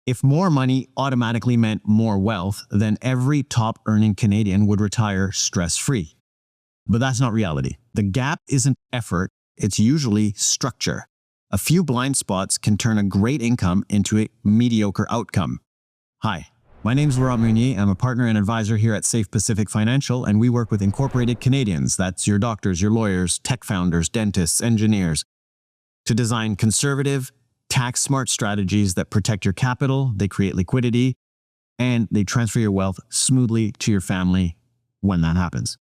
If more money automatically meant more wealth, then every top earning Canadian would retire stress-free. But that's not reality. The gap isn't effort, it's usually structure. A few blind spots can turn a great income into a mediocre outcome. Hi, my name is Laurent Munier. I'm a partner and advisor here at Safe Pacific Financial, and we work with incorporated Canadians, that's your doctors, your lawyers, tech founders, dentists, engineers, to design conservative, tax-smart strategies that protect your capital, they create liquidity, and they transfer your wealth smoothly to your family when that happens.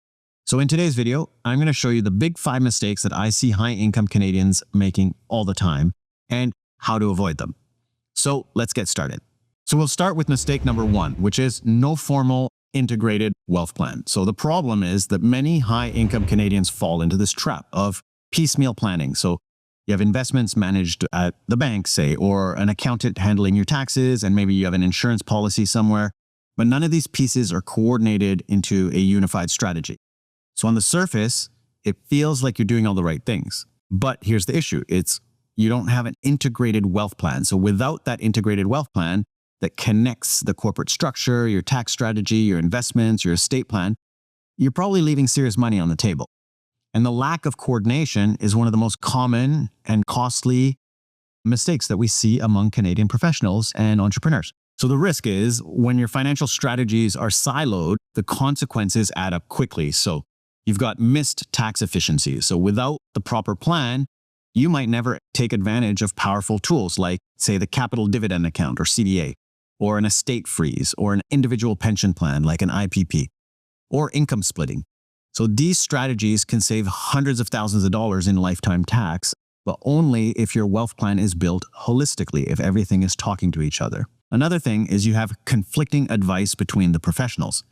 So in today's video, I'm going to show you the big 5 mistakes that I see high-income Canadians making all the time and how to avoid them. So let's get started. So we'll start with mistake number 1, which is no formal integrated wealth plan. So the problem is that many high-income Canadians fall into this trap of piecemeal planning. So you have investments managed at the bank, say, or an accountant handling your taxes, and maybe you have an insurance policy somewhere, but none of these pieces are coordinated into a unified strategy. So on the surface, it feels like you're doing all the right things. But here's the issue. You don't have an integrated wealth plan. So without that integrated wealth plan that connects the corporate structure, your tax strategy, your investments, your estate plan, you're probably leaving serious money on the table. And the lack of coordination is one of the most common and costly mistakes that we see among Canadian professionals and entrepreneurs. So the risk is when your financial strategies are siloed, the consequences add up quickly. So you've got missed tax efficiencies. So without the proper plan, you might never take advantage of powerful tools like, say, the capital dividend account or CDA, or an estate freeze, or an individual pension plan like an IPP, or income splitting. So these strategies can save hundreds of thousands of dollars in lifetime tax, but only if your wealth plan is built holistically, if everything is talking to each other. Another thing is you have conflicting advice between the professionals.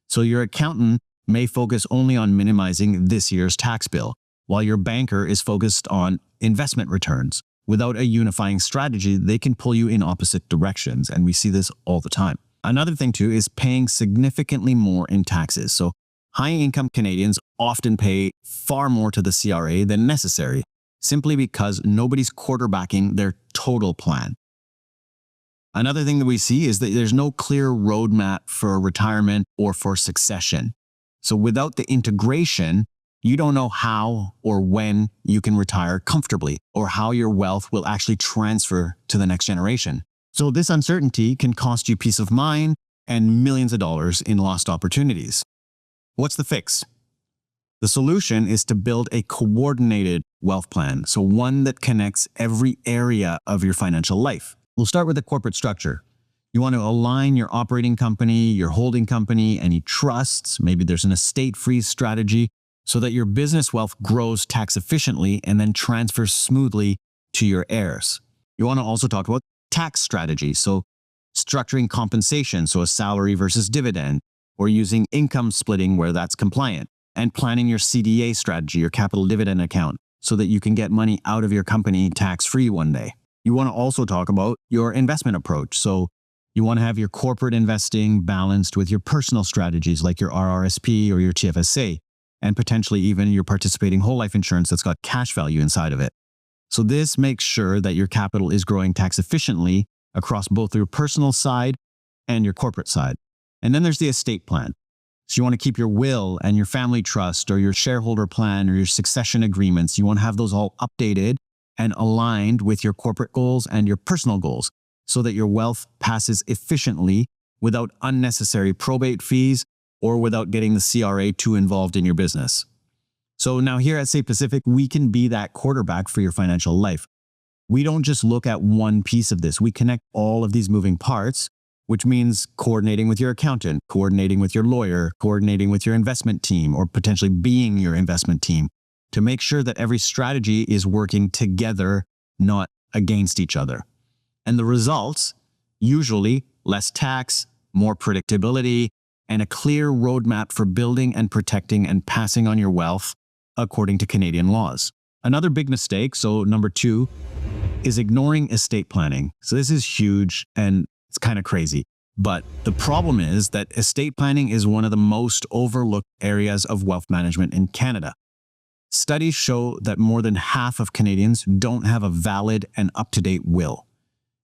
So your accountant may focus only on minimizing this year's tax bill, while your banker is focused on investment returns. Without a unifying strategy, they can pull you in opposite directions, and we see this all the time. Another thing too is paying significantly more in taxes. So high-income Canadians often pay far more to the CRA than necessary, simply because nobody's quarterbacking their total plan. Another thing that we see is that there's no clear roadmap for retirement or for succession. So without the integration, you don't know how or when you can retire comfortably or how your wealth will actually transfer to the next generation. So this uncertainty can cost you peace of mind and millions of dollars in lost opportunities. What's the fix? The solution is to build a coordinated wealth plan, so one that connects every area of your financial life. We'll start with the corporate structure. You want to align your operating company, your holding company, any trusts, maybe there's an estate freeze strategy, so that your business wealth grows tax efficiently and then transfers smoothly to your heirs. You want to also talk about tax strategy, so structuring compensation, so a salary versus dividend, or using income splitting where that's compliant, and planning your CDA strategy, your capital dividend account, so that you can get money out of your company tax-free one day. You want to also talk about your investment approach. So you want to have your corporate investing balanced with your personal strategies like your RRSP or your TFSA, and potentially even your participating whole life insurance that's got cash value inside of it. So this makes sure that your capital is growing tax efficiently across both your personal side and your corporate side. And then there's the estate plan. So you want to keep your will and your family trust or your shareholder plan or your succession agreements. You want to have those all updated and aligned with your corporate goals and your personal goals so that your wealth passes efficiently without unnecessary probate fees or without getting the CRA too involved in your business. So now here at Safe Pacific, we can be that quarterback for your financial life. We don't just look at one piece of this. We connect all of these moving parts, which means coordinating with your accountant, coordinating with your lawyer, coordinating with your investment team, or potentially being your investment team to make sure that every strategy is working together, not against each other. And the results, usually less tax, more predictability, and a clear roadmap for building and protecting and passing on your wealth according to Canadian laws. Another big mistake, so number 2, is ignoring estate planning. So this is huge and it's kind of crazy. But the problem is that estate planning is one of the most overlooked areas of wealth management in Canada. Studies show that more than half of Canadians don't have a valid and up-to-date will.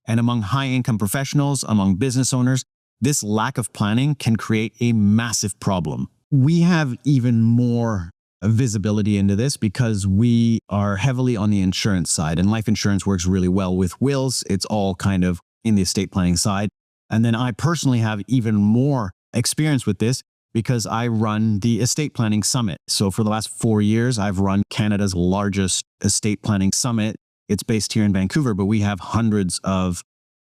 And among high-income professionals, among business owners, this lack of planning can create a massive problem. We have even more visibility into this because we are heavily on the insurance side, and life insurance works really well with wills. It's all kind of in the estate planning side. And then I personally have even more experience with this because I run the Estate Planning Summit. So for the last 4 years, I've run Canada's largest estate planning summit. It's based here in Vancouver, but we have hundreds of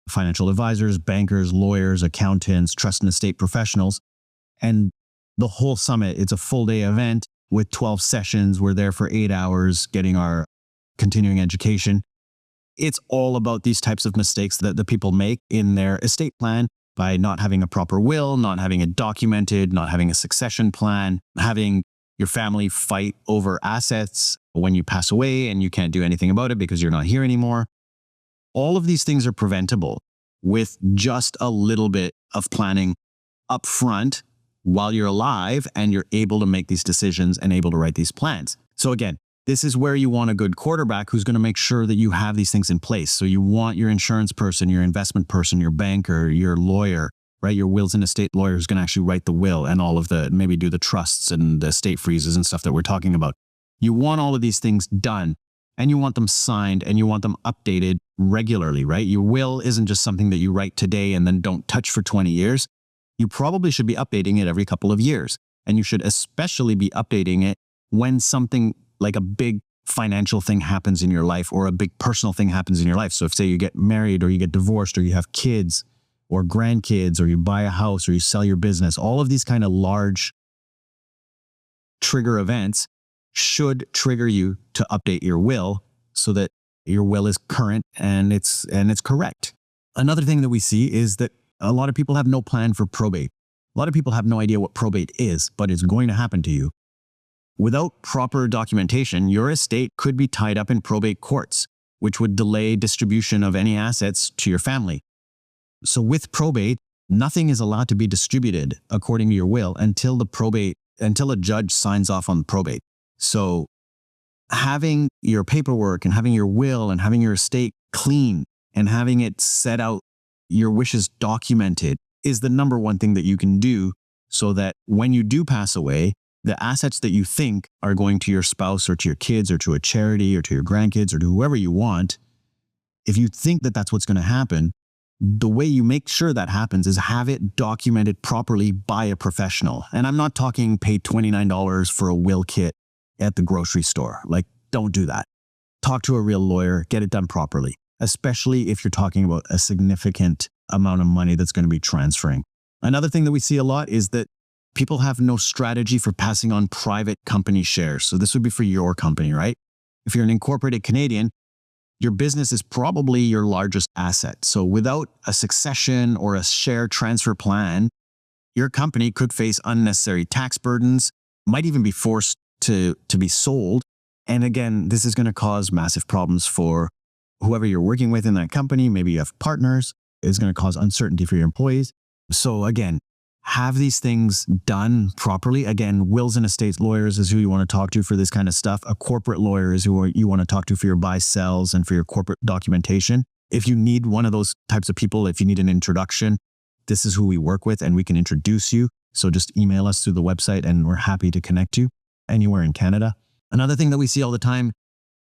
financial advisors, bankers, lawyers, accountants, trust and estate professionals. And the whole summit, it's a full day event with 12 sessions. We're there for 8 hours getting our continuing education. It's all about these types of mistakes that the people make in their estate plan by not having a proper will, not having it documented, not having a succession plan, having your family fight over assets when you pass away and you can't do anything about it because you're not here anymore. All of these things are preventable with just a little bit of planning up front while you're alive and you're able to make these decisions and able to write these plans. So again, this is where you want a good quarterback who's going to make sure that you have these things in place. So you want your insurance person, your investment person, your banker, your lawyer, right? Your wills and estate lawyer who's going to actually write the will and all of the, maybe do the trusts and the estate freezes and stuff that we're talking about. You want all of these things done and you want them signed and you want them updated regularly, right? Your will isn't just something that you write today and then don't touch for 20 years. You probably should be updating it every couple of years. And you should especially be updating it when something like a big financial thing happens in your life or a big personal thing happens in your life. So if say you get married or you get divorced or you have kids or grandkids or you buy a house or you sell your business, all of these kind of large trigger events should trigger you to update your will so that your will is current and it's correct. Another thing that we see is that a lot of people have no plan for probate. A lot of people have no idea what probate is, but it's going to happen to you. Without proper documentation, your estate could be tied up in probate courts, which would delay distribution of any assets to your family. So with probate, nothing is allowed to be distributed according to your will until a judge signs off on the probate. So having your paperwork and having your will and having your estate clean and having it set out, your wishes documented, is the number one thing that you can do so that when you do pass away, the assets that you think are going to your spouse or to your kids or to a charity or to your grandkids or to whoever you want, if you think that that's what's going to happen, the way you make sure that happens is have it documented properly by a professional. And I'm not talking pay $29 for a will kit at the grocery store. Like, don't do that. Talk to a real lawyer, get it done properly, especially if you're talking about a significant amount of money that's going to be transferring. Another thing that we see a lot is that people have no strategy for passing on private company shares. So this would be for your company, right? If you're an incorporated Canadian, your business is probably your largest asset. So without a succession or a share transfer plan, your company could face unnecessary tax burdens, might even be forced to be sold. And again, this is going to cause massive problems for whoever you're working with in that company. Maybe you have partners. It's going to cause uncertainty for your employees. So again, have these things done properly. Again, wills and estates lawyers is who you want to talk to for this kind of stuff. A corporate lawyer is who you want to talk to for your buy sells and for your corporate documentation. If you need one of those types of people, if you need an introduction, this is who we work with and we can introduce you. So just email us through the website and we're happy to connect you anywhere in Canada. Another thing that we see all the time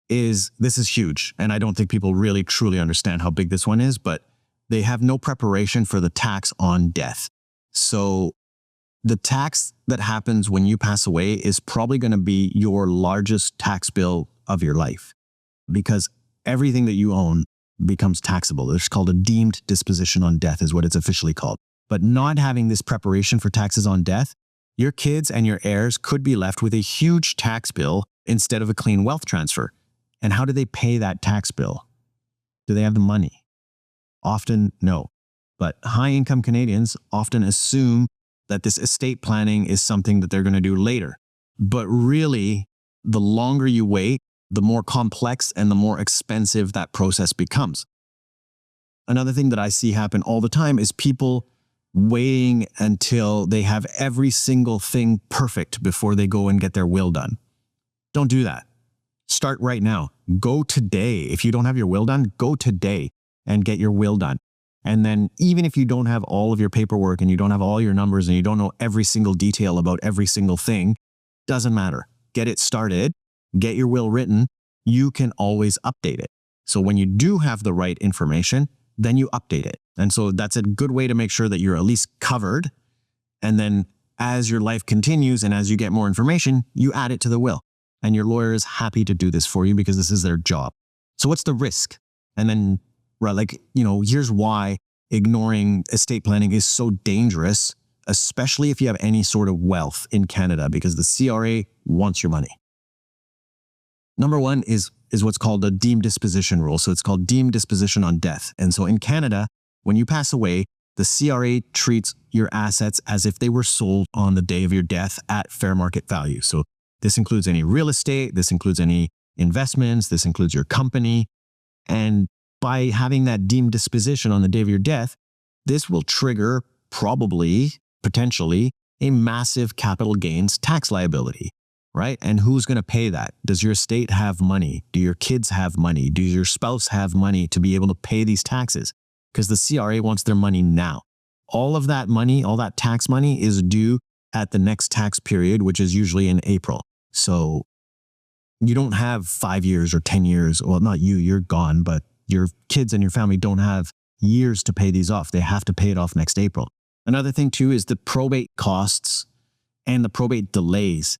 is, this is huge, and I don't think people really truly understand how big this one is, but they have no preparation for the tax on death. So the tax that happens when you pass away is probably going to be your largest tax bill of your life because everything that you own becomes taxable. It's called a deemed disposition on death is what it's officially called. But not having this preparation for taxes on death, your kids and your heirs could be left with a huge tax bill instead of a clean wealth transfer. And how do they pay that tax bill? Do they have the money? Often, no. But high-income Canadians often assume that this estate planning is something that they're going to do later. But really, the longer you wait, the more complex and the more expensive that process becomes. Another thing that I see happen all the time is people waiting until they have every single thing perfect before they go and get their will done. Don't do that. Start right now. Go today. If you don't have your will done, go today. and get your will done. And then even if you don't have all of your paperwork and you don't have all your numbers and you don't know every single detail about every single thing, doesn't matter. Get it started, get your will written. You can always update it. So when you do have the right information, then you update it. And so that's a good way to make sure that you're at least covered. And then as your life continues and as you get more information, you add it to the will. And your lawyer is happy to do this for you because this is their job. So what's the risk? And then, right, here's why ignoring estate planning is so dangerous, especially if you have any sort of wealth in Canada, because the CRA wants your money. Number one is what's called the deemed disposition rule. So it's called deemed disposition on death. And so in Canada, when you pass away, the CRA treats your assets as if they were sold on the day of your death at fair market value. So this includes any real estate, this includes any investments, this includes your company. And by having that deemed disposition on the day of your death, this will trigger potentially, a massive capital gains tax liability, right? And who's going to pay that? Does your estate have money? Do your kids have money? Does your spouse have money to be able to pay these taxes? Because the CRA wants their money now. All of that money, all that tax money is due at the next tax period, which is usually in April. So you don't have 5 years or 10 years. Well, not you, you're gone, but your kids and your family don't have years to pay these off. They have to pay it off next April. Another thing too is the probate costs and the probate delays.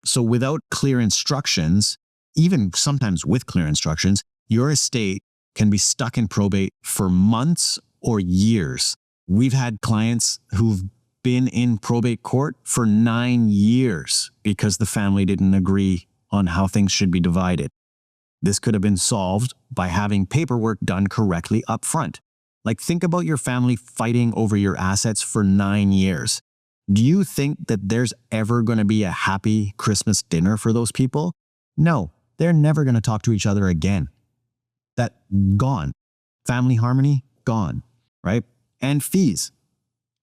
So without clear instructions, even sometimes with clear instructions, your estate can be stuck in probate for months or years. We've had clients who've been in probate court for 9 years because the family didn't agree on how things should be divided. This could have been solved by having paperwork done correctly up front. Like, think about your family fighting over your assets for 9 years. Do you think that there's ever going to be a happy Christmas dinner for those people? No, they're never going to talk to each other again. That gone. Family harmony, gone, right? And fees.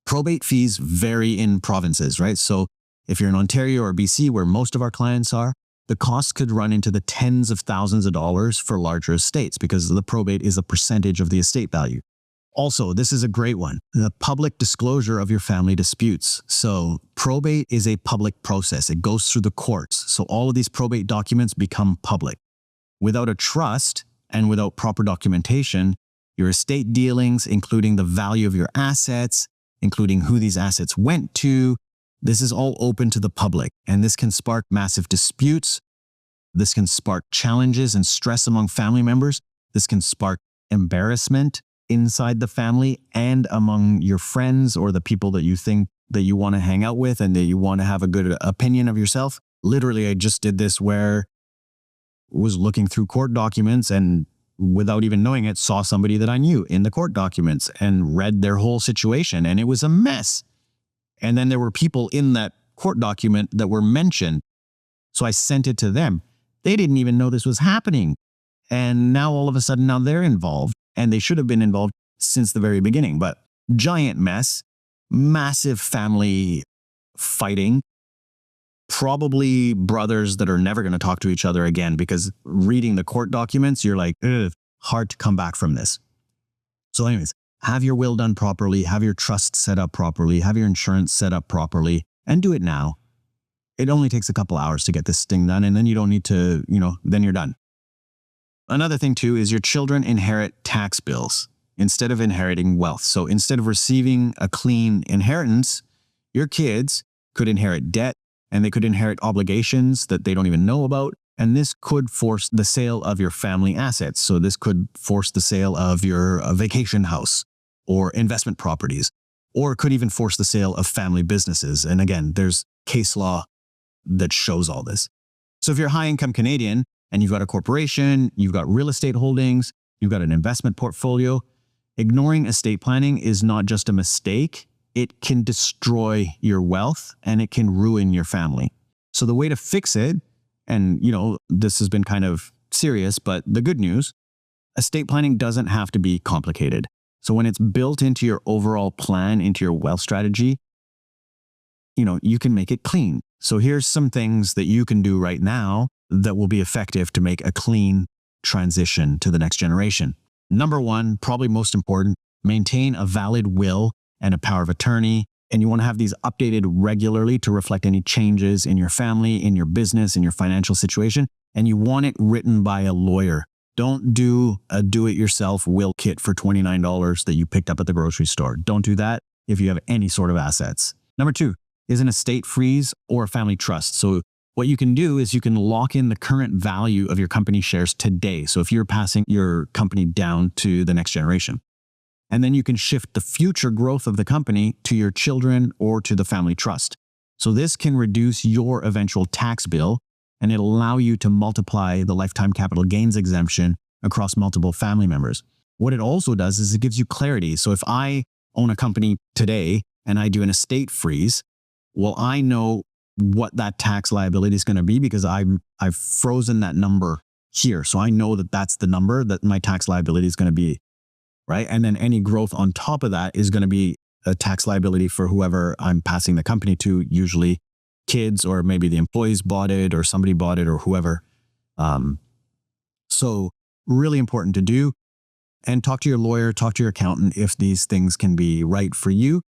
Probate fees vary in provinces, right? So if you're in Ontario or BC, where most of our clients are, the cost could run into the tens of thousands of dollars for larger estates because the probate is a percentage of the estate value. Also, this is a great one, the public disclosure of your family disputes. So probate is a public process. It goes through the courts. So all of these probate documents become public. Without a trust and without proper documentation, your estate dealings, including the value of your assets, including who these assets went to, this is all open to the public, and this can spark massive disputes. This can spark challenges and stress among family members. This can spark embarrassment inside the family and among your friends or the people that you think that you want to hang out with and that you want to have a good opinion of yourself. Literally, I just did this where I was looking through court documents and without even knowing it, saw somebody that I knew in the court documents and read their whole situation, and it was a mess. And then there were people in that court document that were mentioned. So I sent it to them. They didn't even know this was happening. And now all of a sudden, now they're involved, and they should have been involved since the very beginning. But giant mess, massive family fighting, probably brothers that are never going to talk to each other again, because reading the court documents, you're like, ugh, hard to come back from this. So anyways, have your will done properly, have your trust set up properly, have your insurance set up properly, and do it now. It only takes a couple hours to get this thing done, and then you don't need to, then you're done. Another thing too is your children inherit tax bills instead of inheriting wealth. So instead of receiving a clean inheritance, your kids could inherit debt, and they could inherit obligations that they don't even know about. And this could force the sale of your family assets. So this could force the sale of your vacation house or investment properties, or it could even force the sale of family businesses. And again, there's case law that shows all this. So if you're a high-income Canadian and you've got a corporation, you've got real estate holdings, you've got an investment portfolio, ignoring estate planning is not just a mistake. It can destroy your wealth and it can ruin your family. So the way to fix it, and this has been kind of serious, but the good news, estate planning doesn't have to be complicated. So when it's built into your overall plan, into your wealth strategy, you can make it clean. So here's some things that you can do right now that will be effective to make a clean transition to the next generation. Number one, probably most important, maintain a valid will and a power of attorney. And you want to have these updated regularly to reflect any changes in your family, in your business, in your financial situation. And you want it written by a lawyer. Don't do a do-it-yourself will kit for $29 that you picked up at the grocery store. Don't do that if you have any sort of assets. Number two is an estate freeze or a family trust. So what you can do is you can lock in the current value of your company shares today. So if you're passing your company down to the next generation, and then you can shift the future growth of the company to your children or to the family trust. So this can reduce your eventual tax bill, and it'll allow you to multiply the lifetime capital gains exemption across multiple family members. What it also does is it gives you clarity. So if I own a company today and I do an estate freeze, well, I know what that tax liability is going to be because I've frozen that number here. So I know that that's the number that my tax liability is going to be, right? And then any growth on top of that is going to be a tax liability for whoever I'm passing the company to, usually kids, or maybe the employees bought it or somebody bought it or whoever. So really important to do. And talk to your lawyer, talk to your accountant if these things can be right for you.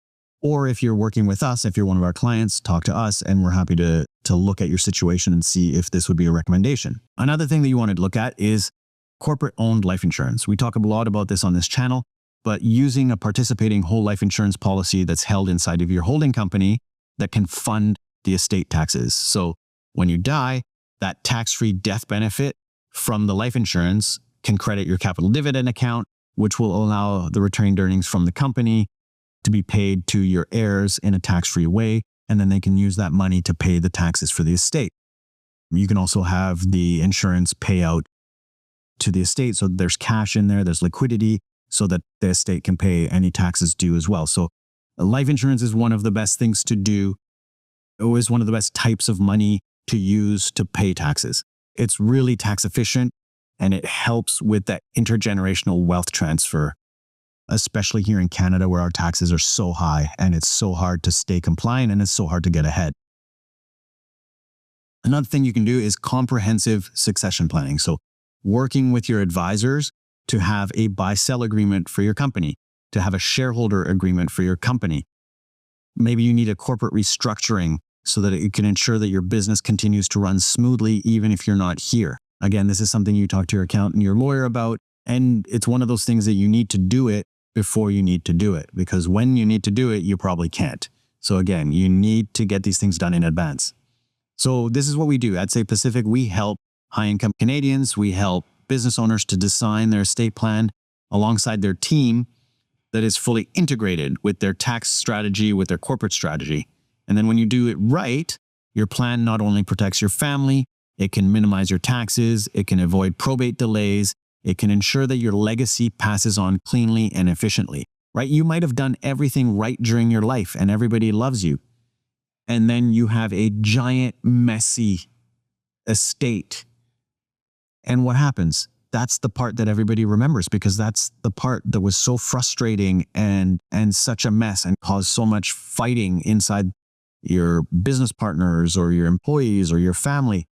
Or if you're working with us, if you're one of our clients, talk to us and we're happy to look at your situation and see if this would be a recommendation. Another thing that you want to look at is corporate-owned life insurance. We talk a lot about this on this channel, but using a participating whole life insurance policy that's held inside of your holding company that can fund the estate taxes. So when you die, that tax-free death benefit from the life insurance can credit your capital dividend account, which will allow the retained earnings from the company to be paid to your heirs in a tax-free way, and then they can use that money to pay the taxes for the estate. You can also have the insurance payout to the estate, so there's cash in there, there's liquidity, so that the estate can pay any taxes due as well. So life insurance is one of the best things to do. It is one of the best types of money to use to pay taxes. It's really tax efficient, and it helps with that intergenerational wealth transfer, especially here in Canada where our taxes are so high and it's so hard to stay compliant and it's so hard to get ahead. Another thing you can do is comprehensive succession planning. So working with your advisors to have a buy-sell agreement for your company, to have a shareholder agreement for your company. Maybe you need a corporate restructuring so that it can ensure that your business continues to run smoothly even if you're not here. Again, this is something you talk to your accountant and your lawyer about, and it's one of those things that you need to do it before you need to do it, because when you need to do it, you probably can't. So again, you need to get these things done in advance. So this is what we do. At Say Pacific, we help high-income Canadians, we help business owners to design their estate plan alongside their team that is fully integrated with their tax strategy, with their corporate strategy. And then when you do it right, your plan not only protects your family, it can minimize your taxes, it can avoid probate delays, it can ensure that your legacy passes on cleanly and efficiently, right? You might have done everything right during your life and everybody loves you. And then you have a giant, messy estate. And what happens? That's the part that everybody remembers, because that's the part that was so frustrating and such a mess and caused so much fighting inside your business partners or your employees or your family.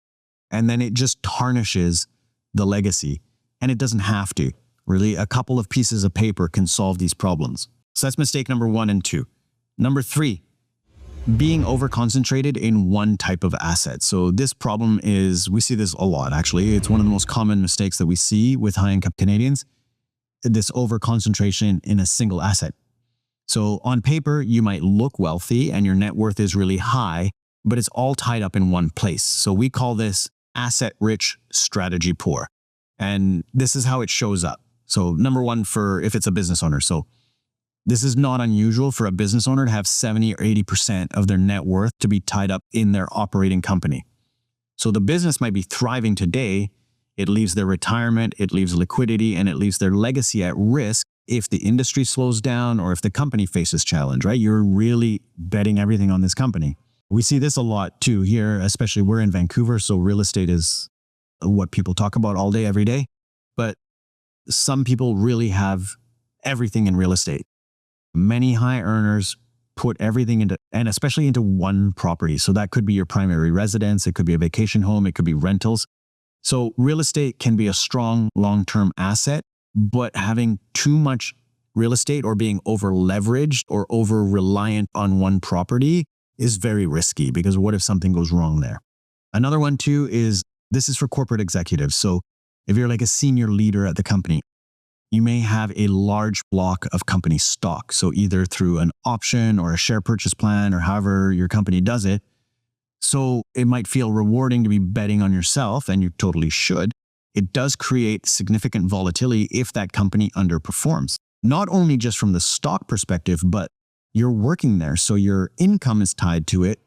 And then it just tarnishes the legacy. And it doesn't have to. Really, a couple of pieces of paper can solve these problems. So that's mistake number 1 and 2. Number 3, being over-concentrated in one type of asset. So this problem is, we see this a lot actually. It's one of the most common mistakes that we see with high-income Canadians, this over-concentration in a single asset. So on paper, you might look wealthy and your net worth is really high, but it's all tied up in one place. So we call this asset-rich, strategy poor. And this is how it shows up. So number 1, for if it's a business owner. So this is not unusual for a business owner to have 70 or 80% of their net worth to be tied up in their operating company. So the business might be thriving today. It leaves their retirement, it leaves liquidity, and it leaves their legacy at risk if the industry slows down or if the company faces challenge, right? You're really betting everything on this company. We see this a lot too here, especially we're in Vancouver, so real estate is what people talk about all day, every day. But some people really have everything in real estate. Many high earners put everything into, and especially into one property. So that could be your primary residence. It could be a vacation home. It could be rentals. So real estate can be a strong long-term asset but having too much real estate or being over leveraged or over reliant on one property is very risky, because what if something goes wrong there? Another one too is, this is for corporate executives. So if you're like a senior leader at the company, you may have a large block of company stock. So either through an option or a share purchase plan, or however your company does it. So it might feel rewarding to be betting on yourself, and you totally should. It does create significant volatility if that company underperforms. Not only just from the stock perspective, but you're working there. So your income is tied to it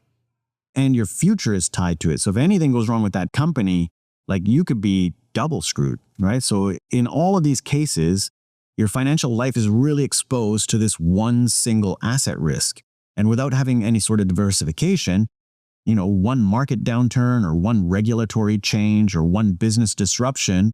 and your future is tied to it. So if anything goes wrong with that company, like, you could be double screwed, right? So in all of these cases, your financial life is really exposed to this one single asset risk. And without having any sort of diversification, one market downturn or one regulatory change or one business disruption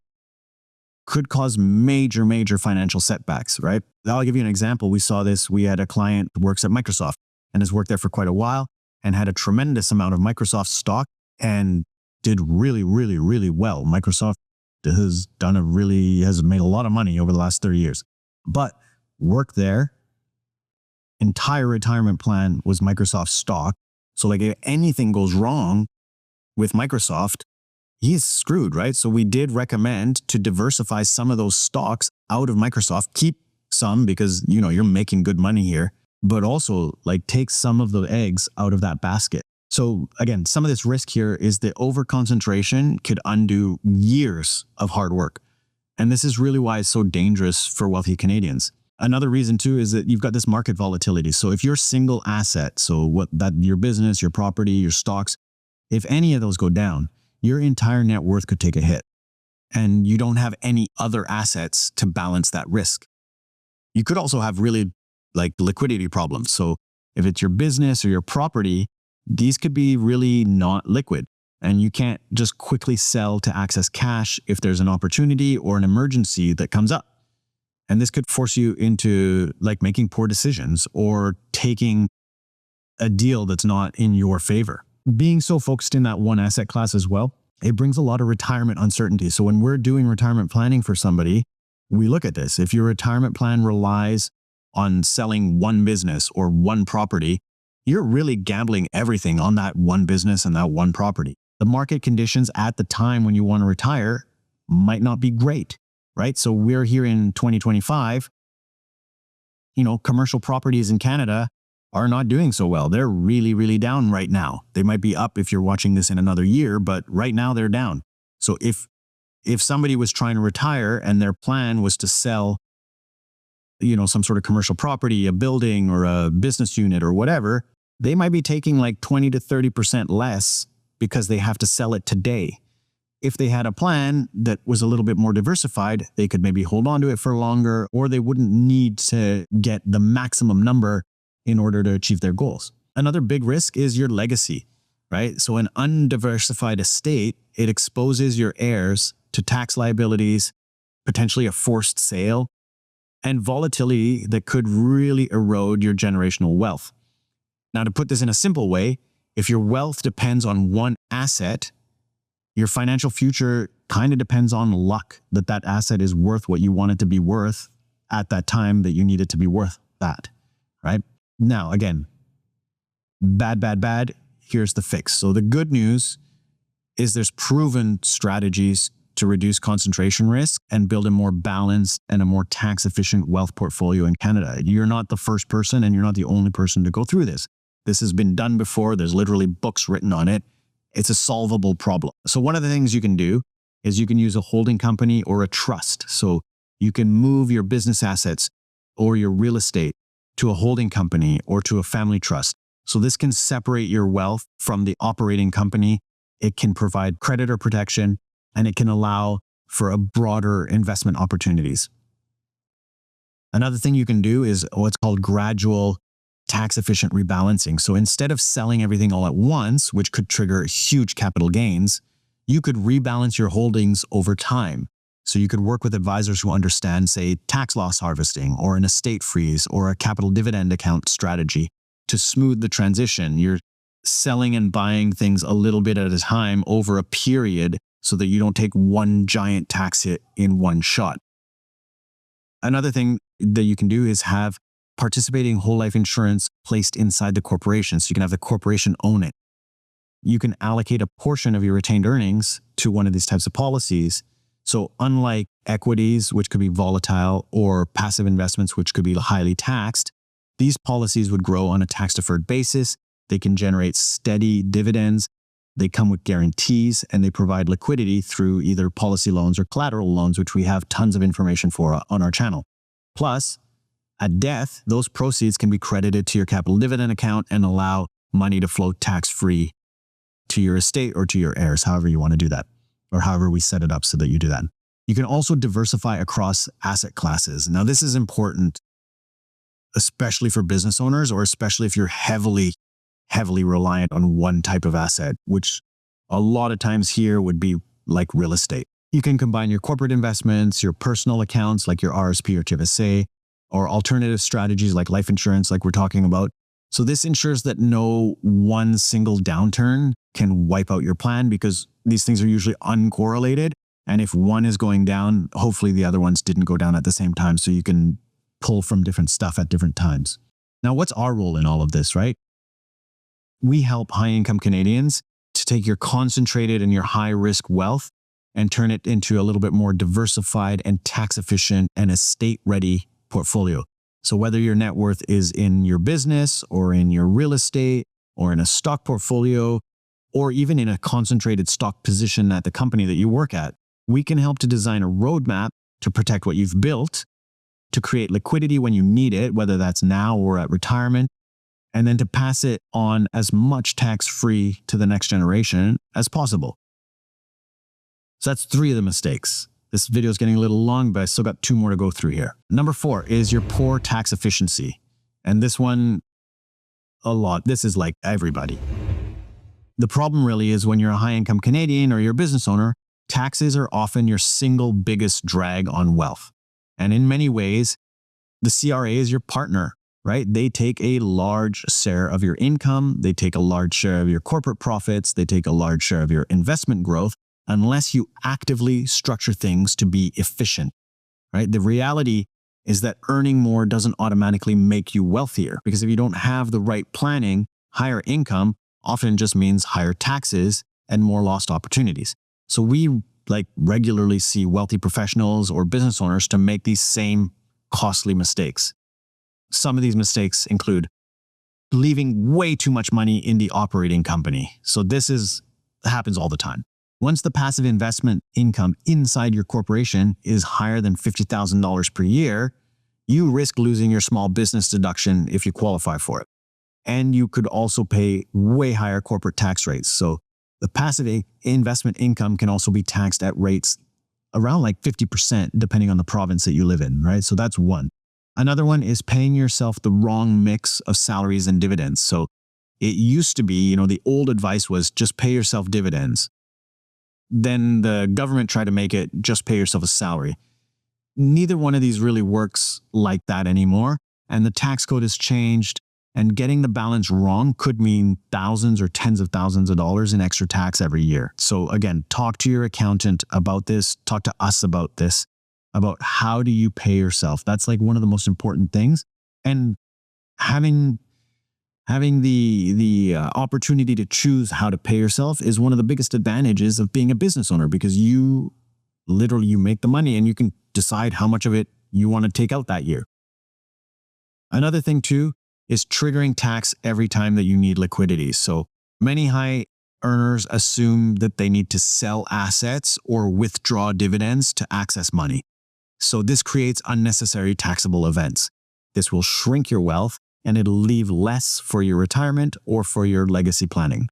could cause major, major financial setbacks, right? I'll give you an example. We saw this. We had a client who works at Microsoft and has worked there for quite a while and had a tremendous amount of Microsoft stock and did really, really, really well. Microsoft has made a lot of money over the last 30 years, but worked there. Entire retirement plan was Microsoft stock. So like, if anything goes wrong with Microsoft, he's screwed, right? So we did recommend to diversify some of those stocks out of Microsoft, keep some because, you're making good money here, but also like take some of the eggs out of that basket. So again, some of this risk here is that overconcentration could undo years of hard work. And this is really why it's so dangerous for wealthy Canadians. Another reason too is that you've got this market volatility. So if you're single asset, so your business, your property, your stocks, if any of those go down, your entire net worth could take a hit. And you don't have any other assets to balance that risk. You could also have really like liquidity problems. So if it's your business or your property, these could be really not liquid, and you can't just quickly sell to access cash if there's an opportunity or an emergency that comes up. And this could force you into like making poor decisions or taking a deal that's not in your favor. Being so focused in that one asset class as well, it brings a lot of retirement uncertainty. So when we're doing retirement planning for somebody, we look at this. If your retirement plan relies on selling one business or one property, you're really gambling everything on that one business and that one property. The market conditions at the time when you want to retire might not be great, right? So we're here in 2025, commercial properties in Canada are not doing so well. They're really, really down right now. They might be up if you're watching this in another year, but right now they're down. So if somebody was trying to retire and their plan was to sell, some sort of commercial property, a building or a business unit or whatever, they might be taking like 20 to 30% less because they have to sell it today. If they had a plan that was a little bit more diversified, they could maybe hold on to it for longer, or they wouldn't need to get the maximum number in order to achieve their goals. Another big risk is your legacy, right? So an undiversified estate, it exposes your heirs to tax liabilities, potentially a forced sale, and volatility that could really erode your generational wealth. Now, to put this in a simple way, if your wealth depends on one asset, your financial future kind of depends on luck that that asset is worth what you want it to be worth at that time that you need it to be worth that, right? Now, again, bad. Here's the fix. So the good news is there's proven strategies to reduce concentration risk and build a more balanced and a more tax-efficient wealth portfolio in Canada. You're not the first person and you're not the only person to go through this. This has been done before. There's literally books written on it. It's a solvable problem. So one of the things you can do is you can use a holding company or a trust. So you can move your business assets or your real estate to a holding company or to a family trust. So this can separate your wealth from the operating company. It can provide creditor protection, and it can allow for a broader investment opportunities. Another thing you can do is what's called gradual tax-efficient rebalancing. So instead of selling everything all at once, which could trigger huge capital gains, you could rebalance your holdings over time. So you could work with advisors who understand, say, tax loss harvesting or an estate freeze or a capital dividend account strategy to smooth the transition. You're selling and buying things a little bit at a time over a period so that you don't take one giant tax hit in one shot. Another thing that you can do is have participating whole life insurance placed inside the corporation. So you can have the corporation own it. You can allocate a portion of your retained earnings to one of these types of policies. So unlike equities, which could be volatile, or passive investments, which could be highly taxed, these policies would grow on a tax-deferred basis. They can generate steady dividends. They come with guarantees, and they provide liquidity through either policy loans or collateral loans, which we have tons of information for on our channel. Plus, at death, those proceeds can be credited to your capital dividend account and allow money to flow tax-free to your estate or to your heirs, however you want to do that, or however we set it up so that you do that. You can also diversify across asset classes. Now, this is important, especially for business owners, or especially if you're heavily reliant on one type of asset, which a lot of times here would be like real estate. You can combine your corporate investments, your personal accounts like your RSP or TFSA, or alternative strategies like life insurance, like we're talking about. So this ensures that no one single downturn can wipe out your plan, because these things are usually uncorrelated. And if one is going down, hopefully the other ones didn't go down at the same time. So you can pull from different stuff at different times. Now, what's our role in all of this, right? We help high-income Canadians to take your concentrated and your high-risk wealth and turn it into a little bit more diversified and tax-efficient and estate-ready portfolio. So whether your net worth is in your business or in your real estate or in a stock portfolio or even in a concentrated stock position at the company that you work at, we can help to design a roadmap to protect what you've built, to create liquidity when you need it, whether that's now or at retirement, and then to pass it on as much tax-free to the next generation as possible. So that's 3 of the mistakes. This video is getting a little long, but I still got 2 more to go through here. Number 4 is your poor tax efficiency. And this one, this is like everybody. The problem really is when you're a high-income Canadian or you're a business owner, taxes are often your single biggest drag on wealth. And in many ways, the CRA is your partner, right? They take a large share of your income. They take a large share of your corporate profits. They take a large share of your investment growth, unless you actively structure things to be efficient, right? The reality is that earning more doesn't automatically make you wealthier, because if you don't have the right planning, higher income often just means higher taxes and more lost opportunities. So we regularly see wealthy professionals or business owners to make these same costly mistakes. Some of these mistakes include leaving way too much money in the operating company. So this happens all the time. Once the passive investment income inside your corporation is higher than $50,000 per year, you risk losing your small business deduction if you qualify for it. And you could also pay way higher corporate tax rates. So the passive investment income can also be taxed at rates around 50% depending on the province that you live in, right? So that's one. Another one is paying yourself the wrong mix of salaries and dividends. So it used to be, the old advice was just pay yourself dividends. Then the government tried to make it just pay yourself a salary. Neither one of these really works like that anymore. And the tax code has changed, and getting the balance wrong could mean thousands or tens of thousands of dollars in extra tax every year. So again, talk to your accountant about this. Talk to us about this, about how do you pay yourself. That's one of the most important things. And having the opportunity to choose how to pay yourself is one of the biggest advantages of being a business owner, because you make the money and you can decide how much of it you want to take out that year. Another thing too is triggering tax every time that you need liquidity. So many high earners assume that they need to sell assets or withdraw dividends to access money. So this creates unnecessary taxable events. This will shrink your wealth, and it'll leave less for your retirement or for your legacy planning.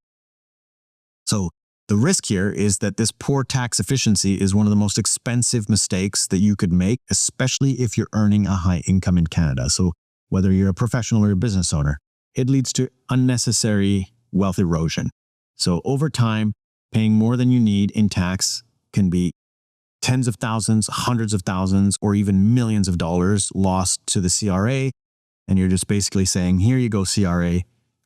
So the risk here is that this poor tax efficiency is one of the most expensive mistakes that you could make, especially if you're earning a high income in Canada. So whether you're a professional or a business owner, it leads to unnecessary wealth erosion. So over time, paying more than you need in tax can be tens of thousands, hundreds of thousands, or even millions of dollars lost to the CRA. And you're just basically saying, here you go, CRA,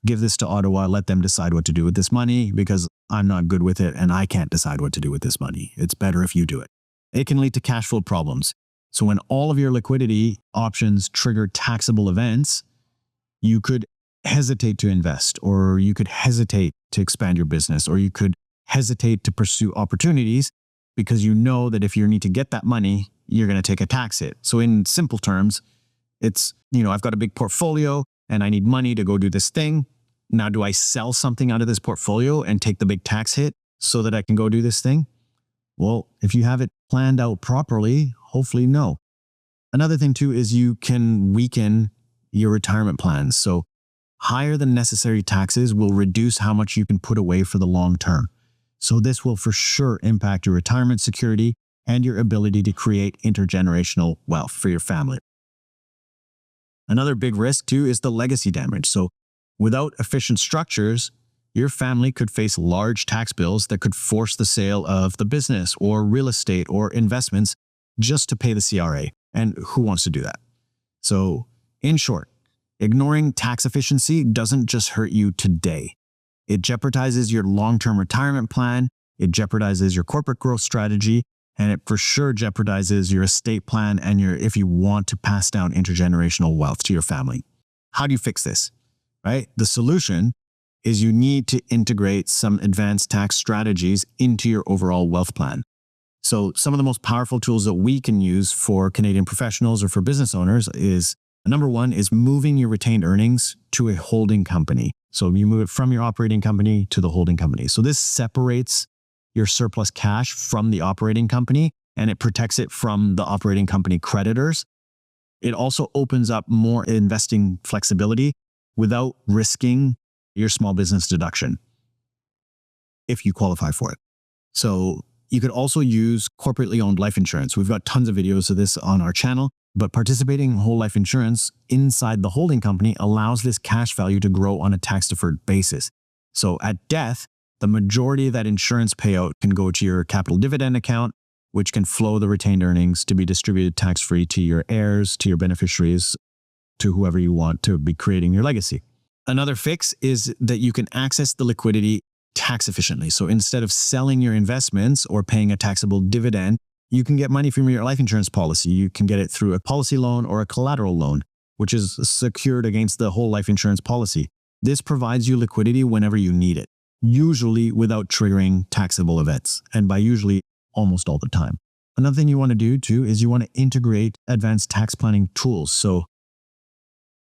give this to Ottawa, let them decide what to do with this money, because I'm not good with it and I can't decide what to do with this money. It's better if you do it. It can lead to cash flow problems. So when all of your liquidity options trigger taxable events, you could hesitate to invest, or you could hesitate to expand your business, or you could hesitate to pursue opportunities because you know that if you need to get that money, you're going to take a tax hit. So in simple terms, it's, I've got a big portfolio and I need money to go do this thing. Now, do I sell something out of this portfolio and take the big tax hit so that I can go do this thing? Well, if you have it planned out properly, hopefully no. Another thing too is you can weaken your retirement plans. So higher than necessary taxes will reduce how much you can put away for the long term. So this will for sure impact your retirement security and your ability to create intergenerational wealth for your family. Another big risk too is the legacy damage. So without efficient structures, your family could face large tax bills that could force the sale of the business or real estate or investments just to pay the CRA. And who wants to do that? So in short, ignoring tax efficiency doesn't just hurt you today. It jeopardizes your long-term retirement plan, it jeopardizes your corporate growth strategy, and it for sure jeopardizes your estate plan and if you want to pass down intergenerational wealth to your family. How do you fix this? Right? The solution is you need to integrate some advanced tax strategies into your overall wealth plan. So some of the most powerful tools that we can use for Canadian professionals or for business owners is, number one, is moving your retained earnings to a holding company. So you move it from your operating company to the holding company. So this separates your surplus cash from the operating company and it protects it from the operating company creditors. It also opens up more investing flexibility without risking your small business deduction if you qualify for it. So you could also use corporately owned life insurance. We've got tons of videos of this on our channel, but participating in whole life insurance inside the holding company allows this cash value to grow on a tax-deferred basis. So at death, the majority of that insurance payout can go to your capital dividend account, which can flow the retained earnings to be distributed tax-free to your heirs, to your beneficiaries, to whoever you want to be creating your legacy. Another fix is that you can access the liquidity tax efficiently. So instead of selling your investments or paying a taxable dividend, you can get money from your life insurance policy. You can get it through a policy loan or a collateral loan, which is secured against the whole life insurance policy. This provides you liquidity whenever you need it, usually without triggering taxable events, and by usually, almost all the time. Another thing you want to do too is you want to integrate advanced tax planning tools. So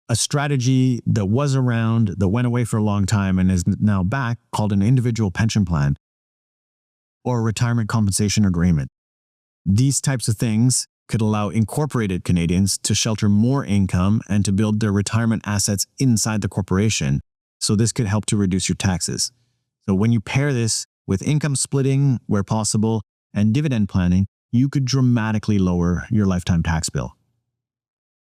a strategy that was around, that went away for a long time and is now back, called an individual pension plan or a retirement compensation agreement. These types of things could allow incorporated Canadians to shelter more income and to build their retirement assets inside the corporation. So this could help to reduce your taxes. So when you pair this with income splitting where possible and dividend planning, you could dramatically lower your lifetime tax bill.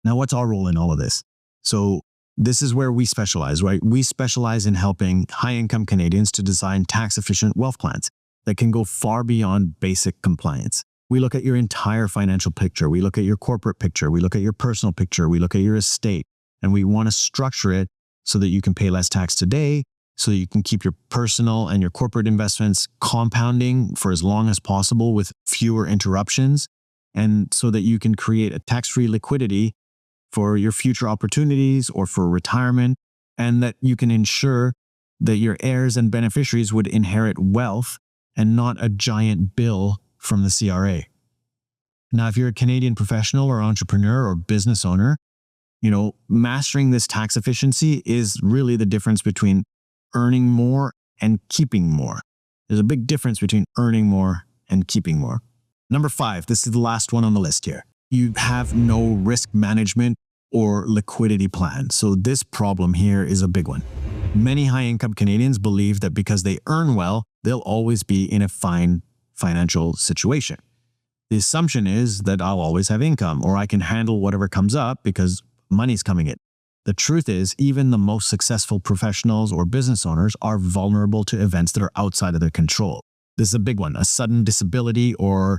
Now, what's our role in all of this? So this is where we specialize, right? We specialize in helping high-income Canadians to design tax-efficient wealth plans that can go far beyond basic compliance. We look at your entire financial picture. We look at your corporate picture. We look at your personal picture. We look at your estate, and we want to structure it so that you can pay less tax today, so that you can keep your personal and your corporate investments compounding for as long as possible with fewer interruptions, and so that you can create a tax-free liquidity for your future opportunities or for retirement, and that you can ensure that your heirs and beneficiaries would inherit wealth and not a giant bill from the CRA. Now, if you're a Canadian professional or entrepreneur or business owner, mastering this tax efficiency is really the difference between earning more and keeping more. There's a big difference between earning more and keeping more. Number 5, this is the last one on the list here. You have no risk management or liquidity plan. So this problem here is a big one. Many high-income Canadians believe that because they earn well, they'll always be in a fine financial situation. The assumption is that I'll always have income, or I can handle whatever comes up because money's coming in. The truth is, even the most successful professionals or business owners are vulnerable to events that are outside of their control. This is a big one, a sudden disability or,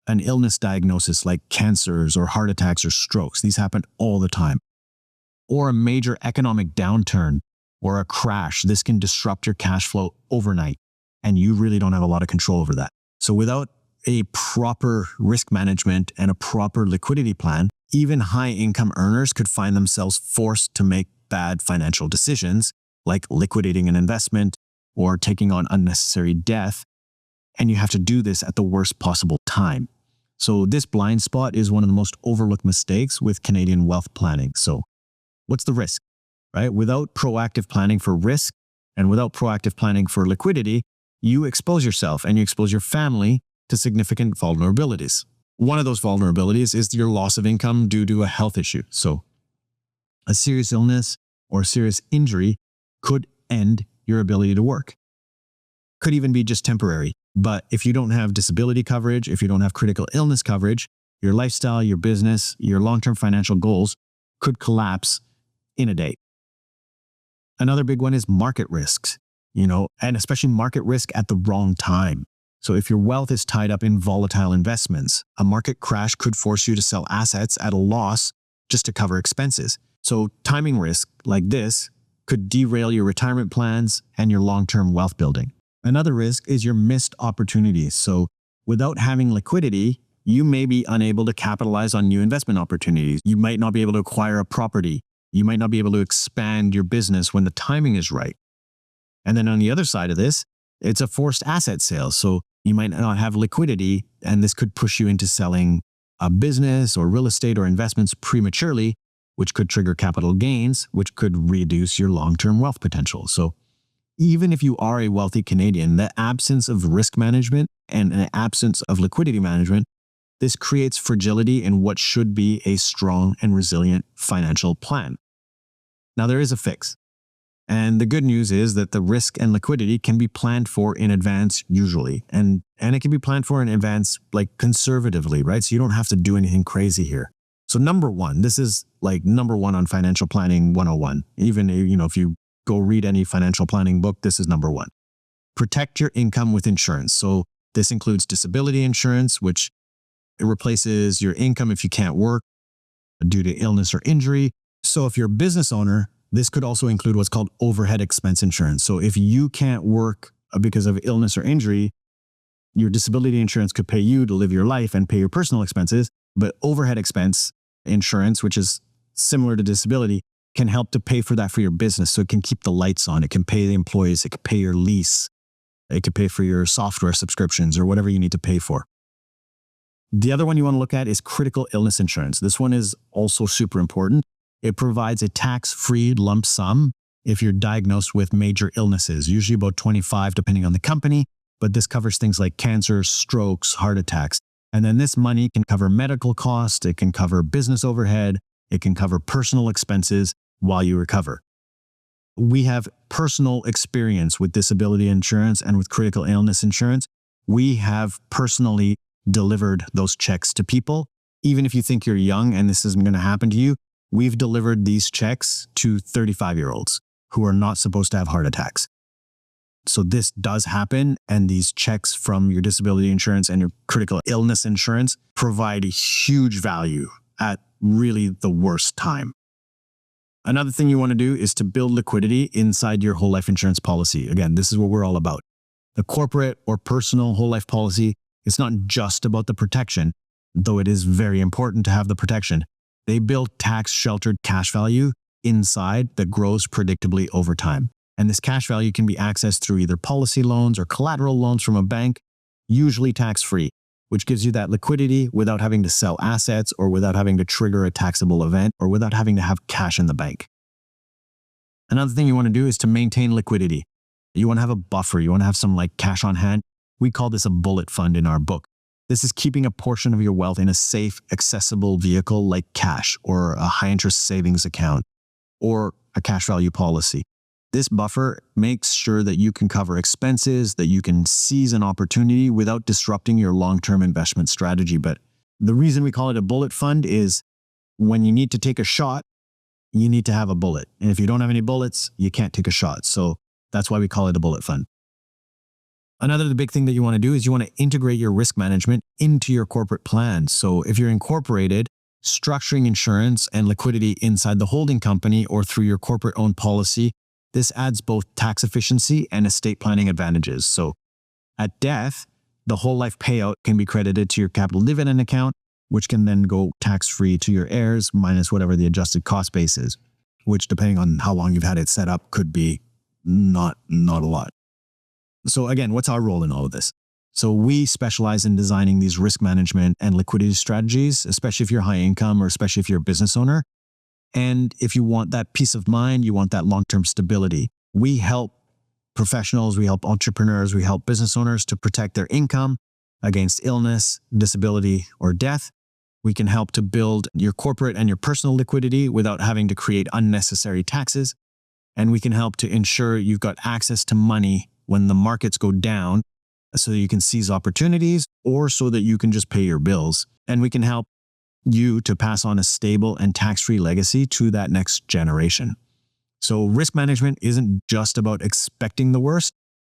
an illness diagnosis like cancers or heart attacks or strokes. These happen all the time. Or a major economic downturn or a crash. This can disrupt your cash flow overnight, and you really don't have a lot of control over that. So without a proper risk management and a proper liquidity plan, even high-income earners could find themselves forced to make bad financial decisions, like liquidating an investment or taking on unnecessary debt, and you have to do this at the worst possible time. So this blind spot is one of the most overlooked mistakes with Canadian wealth planning. So what's the risk, right? Without proactive planning for risk and without proactive planning for liquidity, you expose yourself and you expose your family to significant vulnerabilities. One of those vulnerabilities is your loss of income due to a health issue. So a serious illness or a serious injury could end your ability to work. Could even be just temporary. But if you don't have disability coverage, if you don't have critical illness coverage, your lifestyle, your business, your long-term financial goals could collapse in a day. Another big one is market risks, and especially market risk at the wrong time. So if your wealth is tied up in volatile investments, a market crash could force you to sell assets at a loss just to cover expenses. So timing risk like this could derail your retirement plans and your long-term wealth building. Another risk is your missed opportunities. So without having liquidity, you may be unable to capitalize on new investment opportunities. You might not be able to acquire a property. You might not be able to expand your business when the timing is right. And then on the other side of this, it's a forced asset sale. So you might not have liquidity, and this could push you into selling a business or real estate or investments prematurely, which could trigger capital gains, which could reduce your long-term wealth potential. So even if you are a wealthy Canadian, the absence of risk management and an absence of liquidity management, this creates fragility in what should be a strong and resilient financial plan. Now, there is a fix. And the good news is that the risk and liquidity can be planned for in advance usually. And it can be planned for in advance, like conservatively, right? So you don't have to do anything crazy here. So number one, this is like number one on financial planning 101. Even, if you go read any financial planning book, this is number one. Protect your income with insurance. So this includes disability insurance, which it replaces your income if you can't work due to illness or injury. So if you're a business owner, this could also include what's called overhead expense insurance. So if you can't work because of illness or injury, your disability insurance could pay you to live your life and pay your personal expenses. But overhead expense insurance, which is similar to disability, can help to pay for that for your business. So it can keep the lights on. It can pay the employees. It can pay your lease. It could pay for your software subscriptions or whatever you need to pay for. The other one you want to look at is critical illness insurance. This one is also super important. It provides a tax-free lump sum if you're diagnosed with major illnesses, usually about 25 depending on the company, but this covers things like cancer, strokes, heart attacks. And then this money can cover medical costs, it can cover business overhead, it can cover personal expenses while you recover. We have personal experience with disability insurance and with critical illness insurance. We have personally delivered those checks to people. Even if you think you're young and this isn't going to happen to you, we've delivered these checks to 35-year-olds who are not supposed to have heart attacks. So this does happen, and these checks from your disability insurance and your critical illness insurance provide a huge value at really the worst time. Another thing you want to do is to build liquidity inside your whole life insurance policy. Again, this is what we're all about. The corporate or personal whole life policy, it's not just about the protection, though it is very important to have the protection. They build tax-sheltered cash value inside that grows predictably over time. And this cash value can be accessed through either policy loans or collateral loans from a bank, usually tax-free, which gives you that liquidity without having to sell assets or without having to trigger a taxable event or without having to have cash in the bank. Another thing you want to do is to maintain liquidity. You want to have a buffer. You want to have some cash on hand. We call this a bullet fund in our book. This is keeping a portion of your wealth in a safe, accessible vehicle like cash or a high-interest savings account or a cash value policy. This buffer makes sure that you can cover expenses, that you can seize an opportunity without disrupting your long-term investment strategy. But the reason we call it a bullet fund is when you need to take a shot, you need to have a bullet. And if you don't have any bullets, you can't take a shot. So that's why we call it a bullet fund. Another big thing that you want to do is you want to integrate your risk management into your corporate plan. So if you're incorporated, structuring insurance and liquidity inside the holding company or through your corporate-owned policy, this adds both tax efficiency and estate planning advantages. So at death, the whole life payout can be credited to your capital dividend account, which can then go tax-free to your heirs minus whatever the adjusted cost base is, which depending on how long you've had it set up could be not a lot. So again, what's our role in all of this? So we specialize in designing these risk management and liquidity strategies, especially if you're high income or especially if you're a business owner. And if you want that peace of mind, you want that long-term stability. We help professionals, we help entrepreneurs, we help business owners to protect their income against illness, disability, or death. We can help to build your corporate and your personal liquidity without having to create unnecessary taxes. And we can help to ensure you've got access to money when the markets go down so that you can seize opportunities or so that you can just pay your bills. And we can help you to pass on a stable and tax-free legacy to that next generation. So risk management isn't just about expecting the worst.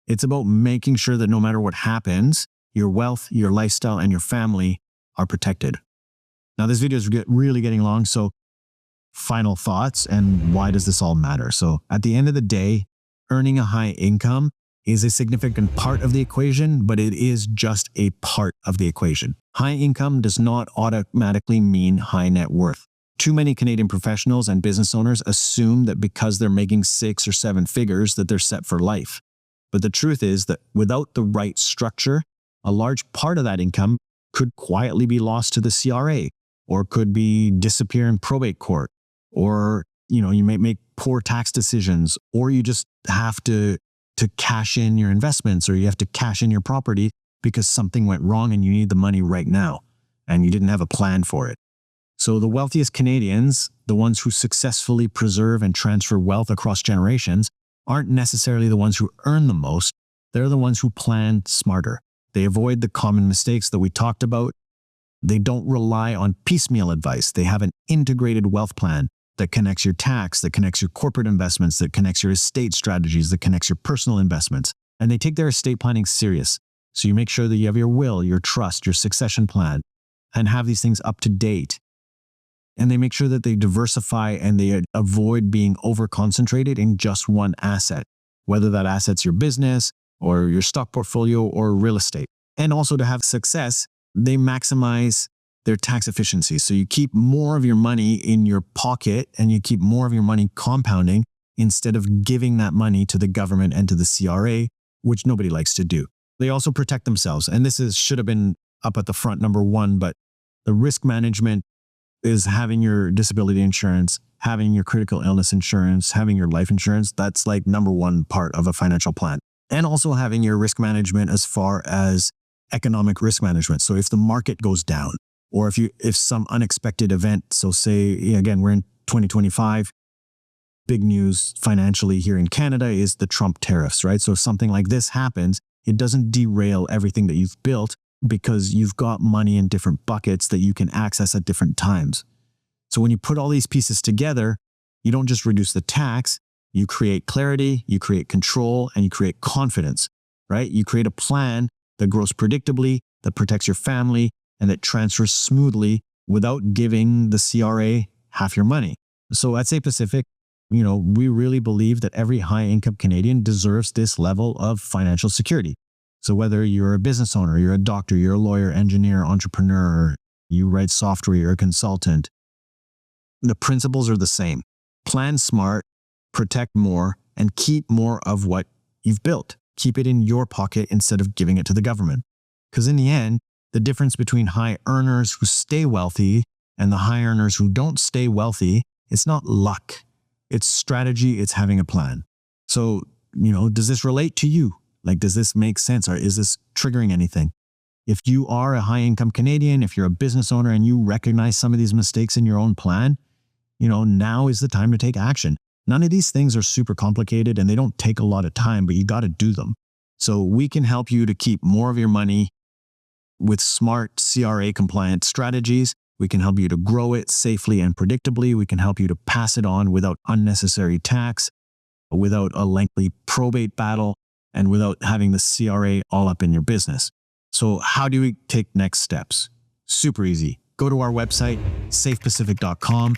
It's about making sure that no matter what happens, your wealth, your lifestyle, and your family are protected. Now, this video is really getting long, so final thoughts and why does this all matter? So at the end of the day, earning a high income is a significant part of the equation, but it is just a part of the equation. High income does not automatically mean high net worth. Too many Canadian professionals and business owners assume that because they're making 6 or 7 figures that they're set for life. But the truth is that without the right structure, a large part of that income could quietly be lost to the CRA or could be disappear in probate court, or you may make poor tax decisions, or you just have to cash in your investments, or you have to cash in your property because something went wrong and you need the money right now and you didn't have a plan for it. So the wealthiest Canadians, the ones who successfully preserve and transfer wealth across generations, aren't necessarily the ones who earn the most. They're the ones who plan smarter. They avoid the common mistakes that we talked about. They don't rely on piecemeal advice. They have an integrated wealth plan that connects your tax, that connects your corporate investments, that connects your estate strategies, that connects your personal investments. And they take their estate planning serious. So you make sure that you have your will, your trust, your succession plan, and have these things up to date. And they make sure that they diversify and they avoid being over-concentrated in just one asset, whether that asset's your business or your stock portfolio or real estate. And also to have success, they maximize their tax efficiency. So you keep more of your money in your pocket and you keep more of your money compounding instead of giving that money to the government and to the CRA, which nobody likes to do. They also protect themselves. And this should have been up at the front, number 1, but the risk management is having your disability insurance, having your critical illness insurance, having your life insurance. That's like number 1 part of a financial plan. And also having your risk management as far as economic risk management. So if the market goes down, or if some unexpected event, so say, again, we're in 2025, big news financially here in Canada is the Trump tariffs, right? So if something like this happens, it doesn't derail everything that you've built because you've got money in different buckets that you can access at different times. So when you put all these pieces together, you don't just reduce the tax, you create clarity, you create control, and you create confidence, right? You create a plan that grows predictably, that protects your family, and that transfers smoothly without giving the CRA half your money. So at Say Pacific, we really believe that every high-income Canadian deserves this level of financial security. So whether you're a business owner, you're a doctor, you're a lawyer, engineer, entrepreneur, you write software, you're a consultant, the principles are the same. Plan smart, protect more, and keep more of what you've built. Keep it in your pocket instead of giving it to the government. Because in the end, the difference between high earners who stay wealthy and the high earners who don't stay wealthy, it's not luck. It's strategy, it's having a plan. So, does this relate to you? Like, does this make sense, or is this triggering anything? If you are a high-income Canadian, if you're a business owner and you recognize some of these mistakes in your own plan, now is the time to take action. None of these things are super complicated and they don't take a lot of time, but you got to do them. So we can help you to keep more of your money with smart CRA-compliant strategies. We can help you to grow it safely and predictably. We can help you to pass it on without unnecessary tax, without a lengthy probate battle, and without having the CRA all up in your business. So how do we take next steps? Super easy. Go to our website, safepacific.com.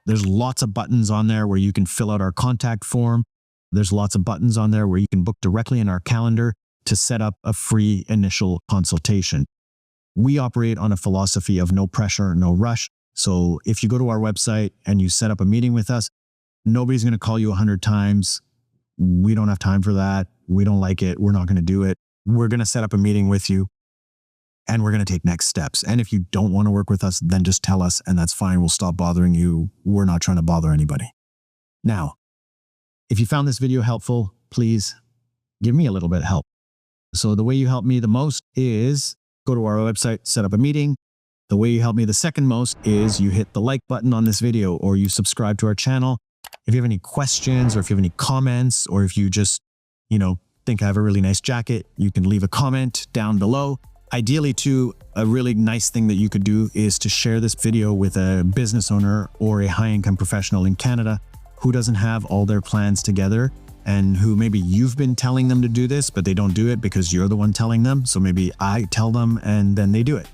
There's lots of buttons on there where you can fill out our contact form. There's lots of buttons on there where you can book directly in our calendar to set up a free initial consultation. We operate on a philosophy of no pressure, no rush. So if you go to our website and you set up a meeting with us, nobody's going to call you 100 times. We don't have time for that. We don't like it. We're not going to do it. We're going to set up a meeting with you and we're going to take next steps. And if you don't want to work with us, then just tell us and that's fine. We'll stop bothering you. We're not trying to bother anybody. Now, if you found this video helpful, please give me a little bit of help. So the way you help me the most is go to our website, set up a meeting. The way you help me the second most is you hit the like button on this video or you subscribe to our channel. If you have any questions or if you have any comments or if you just, think I have a really nice jacket, you can leave a comment down below. Ideally too, a really nice thing that you could do is to share this video with a business owner or a high-income professional in Canada who doesn't have all their plans together and who maybe you've been telling them to do this, but they don't do it because you're the one telling them. So maybe I tell them and then they do it.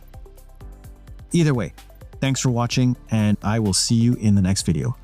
Either way, thanks for watching and I will see you in the next video.